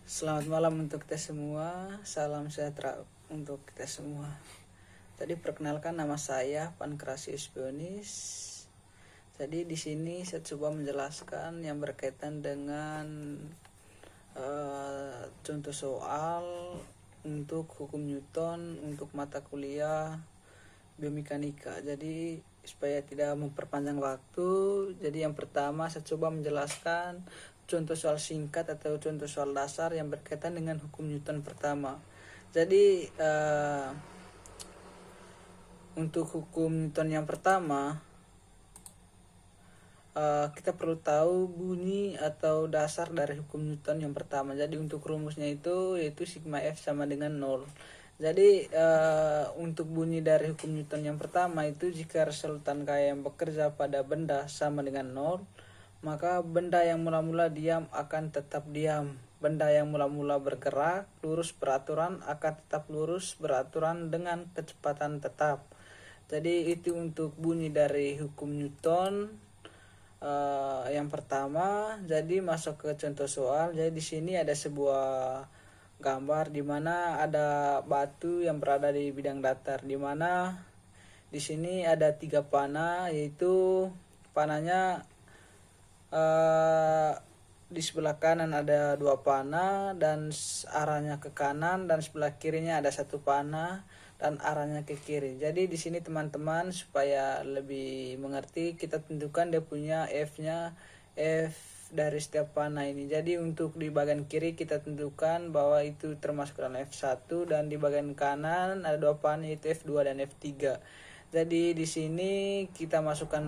Selamat malam untuk kita semua, salam sejahtera untuk kita semua. Tadi perkenalkan, nama saya Pankrasius Bionis. Jadi di sini saya coba menjelaskan yang berkaitan dengan contoh soal untuk hukum Newton untuk mata kuliah biomekanika. Jadi supaya tidak memperpanjang waktu, jadi yang pertama saya coba menjelaskan contoh soal singkat atau contoh soal dasar yang berkaitan dengan hukum Newton pertama. Jadi untuk hukum Newton yang pertama, kita perlu tahu bunyi atau dasar dari hukum Newton yang pertama. Jadi untuk rumusnya itu yaitu sigma F sama dengan 0. Jadi untuk bunyi dari hukum Newton yang pertama itu, jika resultan gaya yang bekerja pada benda sama dengan 0, maka benda yang mula-mula diam akan tetap diam. Benda yang mula-mula bergerak lurus beraturan akan tetap lurus beraturan dengan kecepatan tetap. Jadi itu untuk bunyi dari hukum Newton yang pertama. Jadi masuk ke contoh soal. Jadi di sini ada sebuah gambar di mana ada batu yang berada di bidang datar, di mana di sini ada 3 panah, yaitu panahnya di sebelah kanan ada 2 panah dan arahnya ke kanan, dan sebelah kirinya ada 1 panah dan arahnya ke kiri. Jadi di sini teman-teman, supaya lebih mengerti, kita tentukan dia punya F-nya, F dari setiap panah ini. Jadi untuk di bagian kiri kita tentukan bahwa itu termasuk dalam F1, dan di bagian kanan ada 2 panah yaitu F2 dan F3. Jadi di sini kita masukkan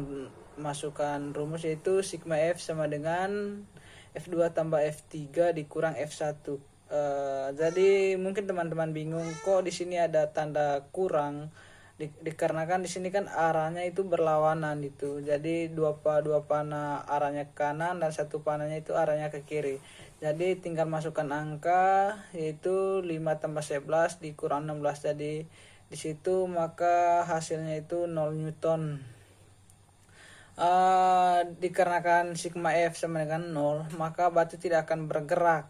rumus, yaitu sigma F sama dengan F2 tambah F3 dikurang F1. Jadi mungkin teman-teman bingung, kok di sini ada tanda kurang, dikarenakan di sini kan arahnya itu berlawanan itu. Jadi dua panah arahnya ke kanan dan 1 panahnya itu arahnya ke kiri. Jadi tinggal masukkan angka, yaitu 5 tambah 11 dikurang 16. Jadi di situ maka hasilnya itu 0 Newton. Dikarenakan sigma F sama dengan 0, maka batu tidak akan bergerak.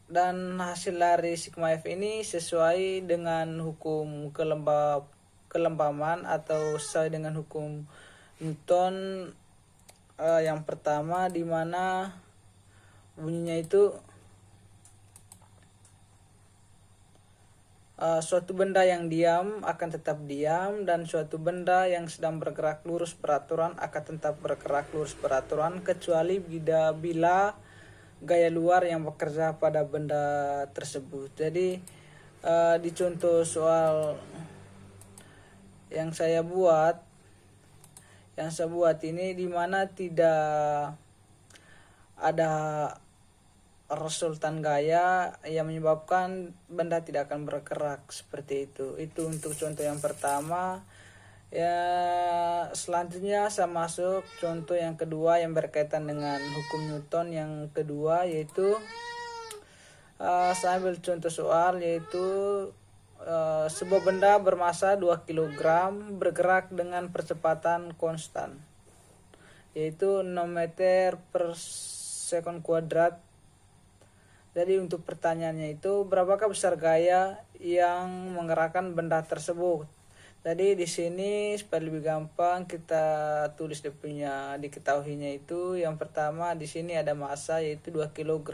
Dan hasil dari sigma F ini sesuai dengan hukum kelembaman atau sesuai dengan hukum Newton yang pertama, di mana bunyinya itu suatu benda yang diam akan tetap diam, dan suatu benda yang sedang bergerak lurus beraturan akan tetap bergerak lurus beraturan, kecuali bila gaya luar yang bekerja pada benda tersebut. Jadi di contoh soal yang saya buat ini, di mana tidak ada resultan gaya yang menyebabkan benda tidak akan bergerak seperti itu. Itu untuk contoh yang pertama. Ya, selanjutnya saya masuk contoh yang kedua yang berkaitan dengan hukum Newton yang kedua, yaitu saya ambil contoh soal, yaitu sebuah benda bermasa 2 kg bergerak dengan percepatan konstan, yaitu 6 meter per sekon kuadrat. Jadi untuk pertanyaannya itu, berapakah besar gaya yang menggerakkan benda tersebut? Jadi di sini supaya lebih gampang kita tulis dia punya diketahuinya itu, yang pertama di sini ada massa yaitu 2 kg,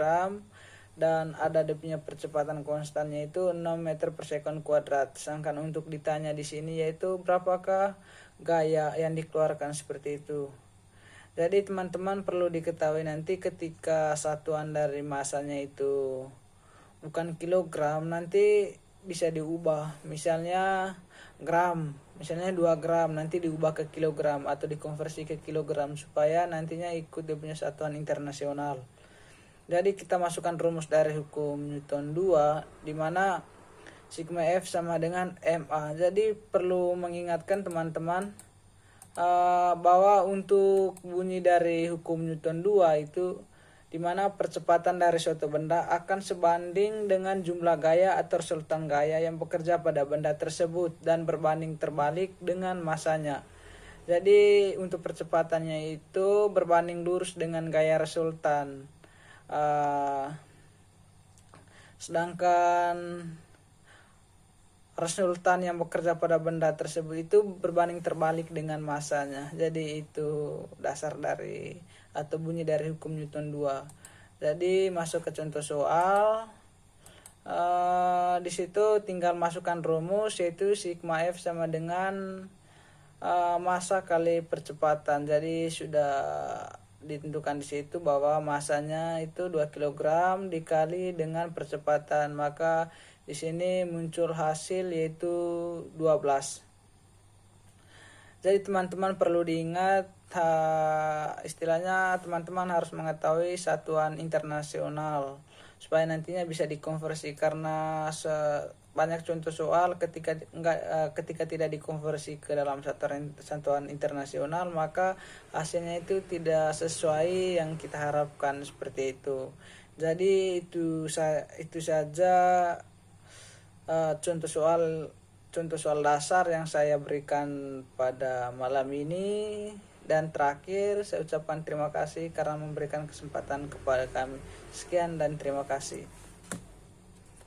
dan ada dia punya percepatan konstannya itu 6 meter per sekon kuadrat. Sedangkan untuk ditanya di sini yaitu berapakah gaya yang dikeluarkan, seperti itu. Jadi teman-teman perlu diketahui nanti ketika satuan dari masanya itu bukan kilogram, nanti bisa diubah, misalnya gram, misalnya 2 gram nanti diubah ke kilogram atau dikonversi ke kilogram, supaya nantinya ikut dia punya satuan internasional. Jadi kita masukkan rumus dari hukum Newton 2, di mana sigma F sama dengan MA. Jadi perlu mengingatkan teman-teman bahwa untuk bunyi dari hukum Newton 2 itu, di mana percepatan dari suatu benda akan sebanding dengan jumlah gaya atau resultan gaya yang bekerja pada benda tersebut, dan berbanding terbalik dengan masanya. Jadi untuk percepatannya itu berbanding lurus dengan gaya resultan. Uh, sedangkan resultan yang bekerja pada benda tersebut itu berbanding terbalik dengan masanya. Jadi itu dasar dari atau bunyi dari hukum Newton 2. Jadi masuk ke contoh soal. Di situ tinggal masukkan rumus, yaitu sigma F sama dengan massa kali percepatan. Jadi sudah ditentukan di situ bahwa masanya itu 2 kg dikali dengan percepatan, maka di sini muncul hasil yaitu 12. Jadi teman-teman perlu diingat, istilahnya teman-teman harus mengetahui satuan internasional supaya nantinya bisa dikonversi, karena banyak contoh soal ketika tidak dikonversi ke dalam satuan internasional, maka hasilnya itu tidak sesuai yang kita harapkan, seperti itu. Jadi itu saja contoh soal dasar yang saya berikan pada malam ini. Dan terakhir saya ucapkan terima kasih karena memberikan kesempatan kepada kami. Sekian dan terima kasih.